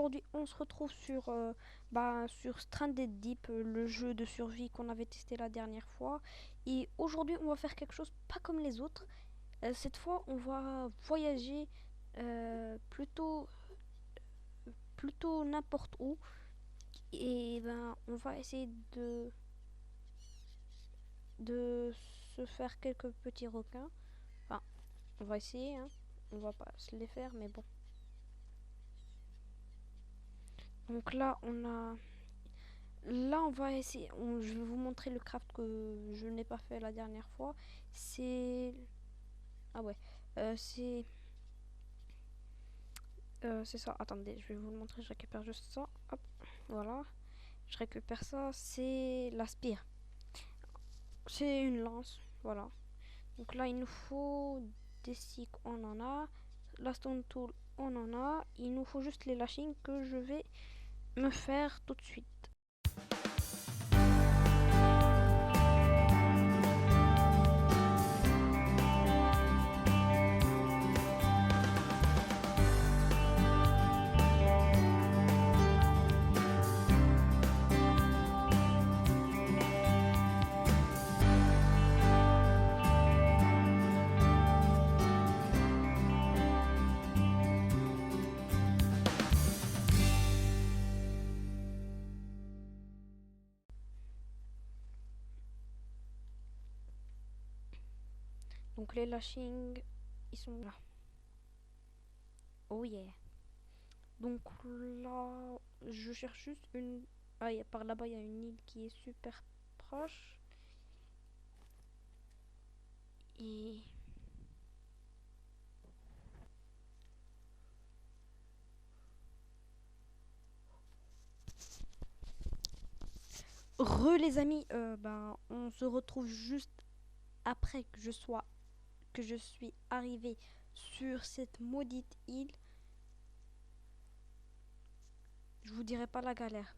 aujourd'hui on se retrouve sur Stranded Deep, le jeu de survie qu'on avait testé la dernière fois. Et aujourd'hui on va faire quelque chose pas comme les autres. Cette fois on va voyager plutôt n'importe où. Et ben on va essayer de se faire quelques petits requins. Enfin, on va essayer, hein. On va pas se les faire, mais bon. Donc là, on va essayer. Je vais vous montrer le craft que je n'ai pas fait la dernière fois. C'est. Ah ouais. C'est. C'est ça. Attendez, je vais vous le montrer. Je récupère juste ça. Hop. Voilà. Je récupère ça. C'est la spire. C'est une lance. Voilà. Donc là, il nous faut des sticks. On en a. La stone tool. On en a. Il nous faut juste les lashings que je vais me faire tout de suite. Donc les lashings, ils sont là. Oh yeah. Donc là, je cherche juste une... Ah, par là-bas, il y a une île qui est super proche. Et... Les amis, on se retrouve juste après que je suis arrivé sur cette maudite île. Je vous dirai pas la galère.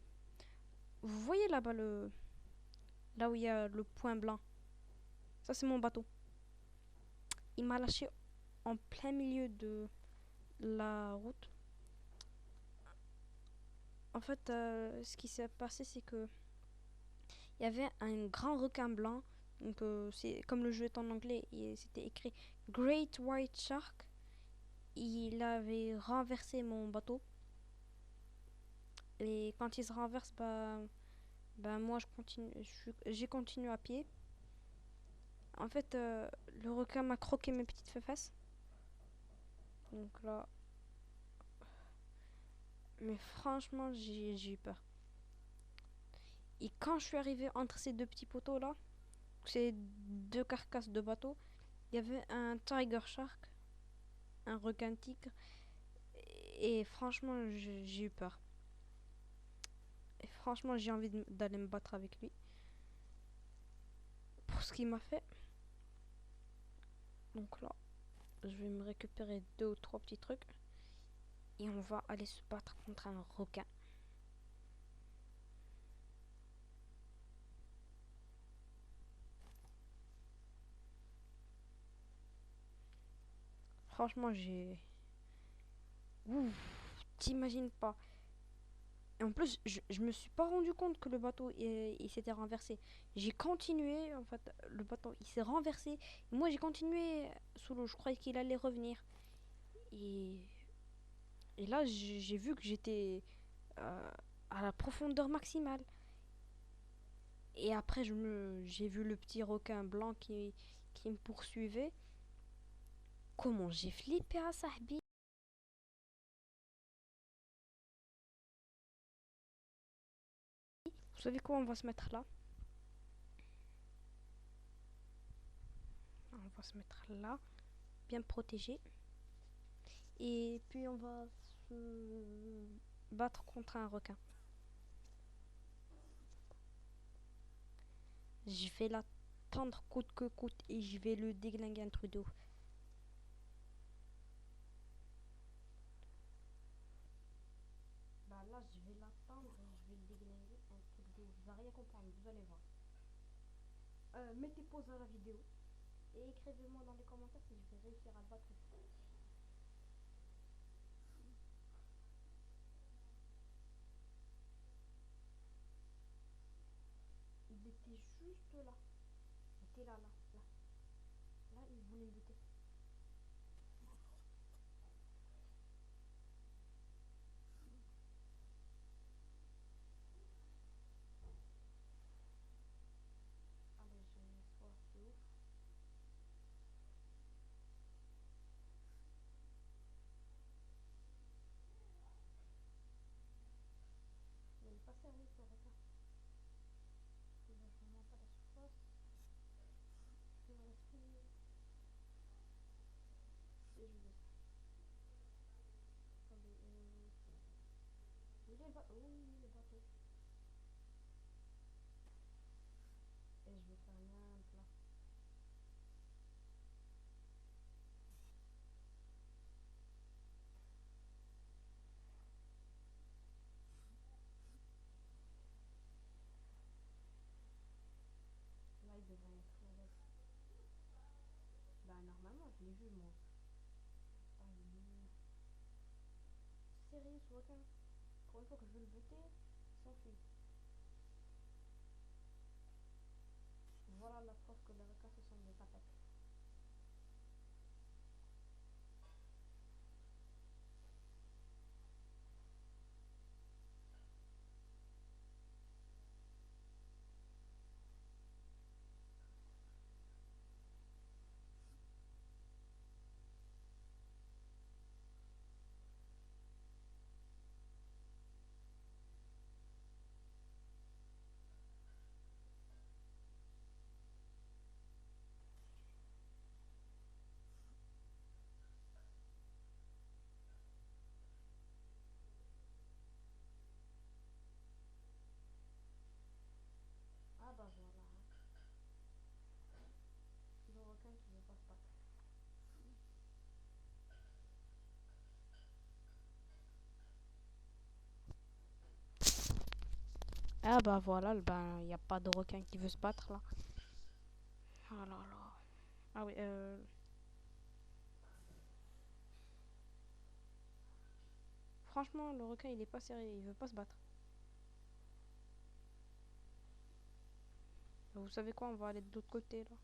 Vous voyez là-bas là où il y a le point blanc. Ça c'est mon bateau. Il m'a lâché en plein milieu de la route. En fait, ce qui s'est passé, c'est que il y avait un grand requin blanc. Donc, c'est comme le jeu est en anglais, et c'était écrit Great White Shark. Il avait renversé mon bateau. Et quand il se renverse, moi j'ai continué à pied. En fait, le requin m'a croqué mes petites fesses. Donc là, mais franchement, j'ai eu peur. Et quand je suis arrivée entre ces deux petits poteaux là, ces deux carcasses de bateau, il y avait un tiger shark, un requin tigre. Et franchement, j'ai eu peur. Et franchement, j'ai envie d'aller me battre avec lui. Pour ce qu'il m'a fait. Donc là, je vais me récupérer deux ou trois petits trucs. Et on va aller se battre contre un requin. Franchement, Ouh, t'imagines pas. Et en plus, je me suis pas rendu compte que le bateau il s'était renversé. J'ai continué, en fait, le bateau il s'est renversé. Moi j'ai continué sous l'eau, je croyais qu'il allait revenir. Et, et là j'ai vu que j'étais euh, à la profondeur maximale. Et après j'ai vu le petit requin blanc qui me poursuivait. Comment j'ai flippé à Sahbi. Vous savez quoi, on va se mettre là. On va se mettre là, bien protégé. Et puis on va se battre contre un requin. Je vais l'attendre coûte que coûte et je vais le déglinguer un truc de ouf. Bah là, je vais l'attendre et je vais le déglinguer un truc de ouf. Il va rien comprendre, vous allez voir. Mettez pause à la vidéo et écrivez-moi dans les commentaires si je vais réussir à le battre. retourner le buter. Allez, j'ai soif de ouf. Il est pas sérieux ce requin. Il va vraiment pas la surface. Je vais rester. Et je vais. Attendez, où il est le bateau? Oui, le bateau. Et je vais faire nymphe là. Là, il devrait être là. Bah, normalement, je l'ai vu moi. Ah, il est sérieux ce requin. Pour une fois que je veux le buter, il s'enfuit. Voilà la preuve que les requins ce sont des patates. Ah bah voilà. Le requin qui veut pas se battre. Ah bah voilà, ben y a pas de requin qui veut se battre là. Oh là là. Ah oui, franchement, le requin il est pas sérieux, il veut pas se battre. Vous savez quoi, on va aller de l'autre côté là.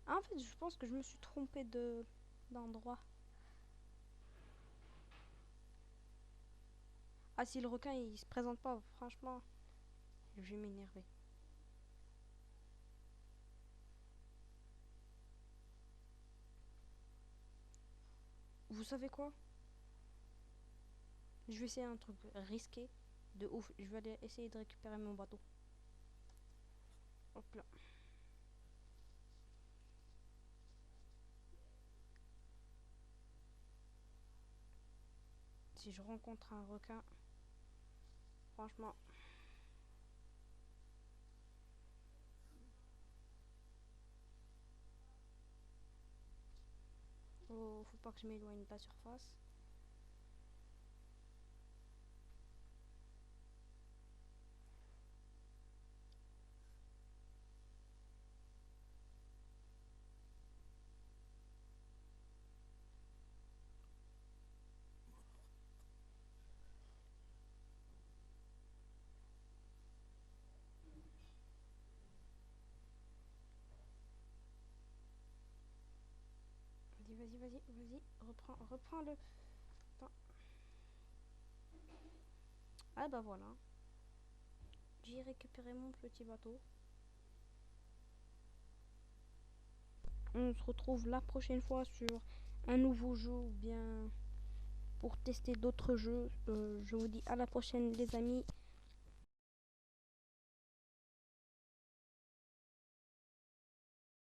Ah, en fait, je pense que je me suis trompée de d'endroit. Ah, si le requin il se présente pas, franchement, je vais m'énerver. Vous savez quoi? Je vais essayer un truc risqué de ouf. Je vais aller essayer de récupérer mon bateau. Hop là. Si je rencontre un requin, franchement, oh, faut pas que je m'éloigne de la surface. Vas-y, reprends le. Attends. Ah bah voilà, j'ai récupéré mon petit bateau. On se retrouve la prochaine fois sur un nouveau jeu ou bien pour tester d'autres jeux. Je vous dis à la prochaine les amis.